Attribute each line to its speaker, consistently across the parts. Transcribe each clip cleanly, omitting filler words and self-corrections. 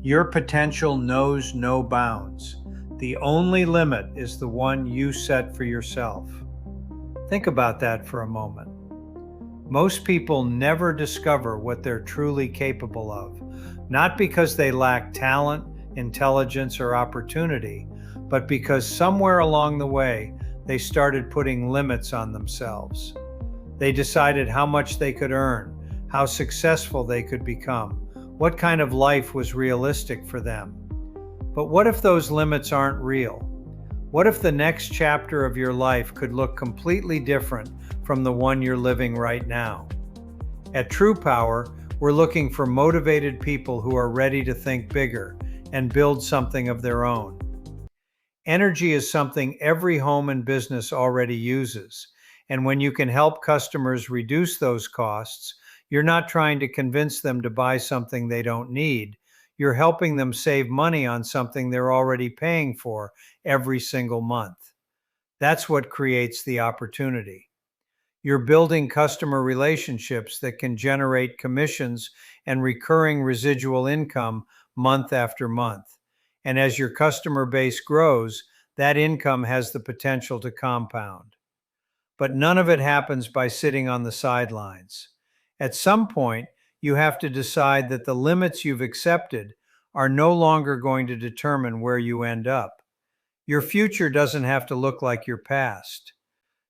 Speaker 1: Your potential knows no bounds. The only limit is the one you set for yourself. Think about that for a moment. Most people never discover what they're truly capable of, not because they lack talent, intelligence, or opportunity, but because somewhere along the way they started putting limits on themselves. They decided how much they could earn, how successful they could become, what kind of life was realistic for them. But what if those limits aren't real? What if the next chapter of your life could look completely different from the one you're living right now? At TruPowur, we're looking for motivated people who are ready to think bigger and build something of their own. Energy is something every home and business already uses, and when you can help customers reduce those costs, you're not trying to convince them to buy something they don't need. You're helping them save money on something they're already paying for every single month. That's what creates the opportunity. You're building customer relationships that can generate commissions and recurring residual income month after month. And as your customer base grows, that income has the potential to compound. But none of it happens by sitting on the sidelines. At some point, you have to decide that the limits you've accepted are no longer going to determine where you end up. Your future doesn't have to look like your past.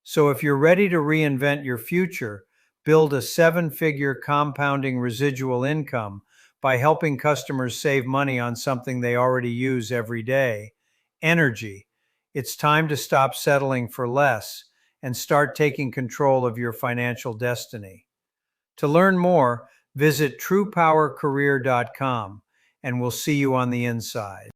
Speaker 1: So if you're ready to reinvent your future, build a seven-figure compounding residual income by helping customers save money on something they already use every day, energy. It's time to stop settling for less and start taking control of your financial destiny. To learn more, visit TruPowerCareer.com and we'll see you on the inside.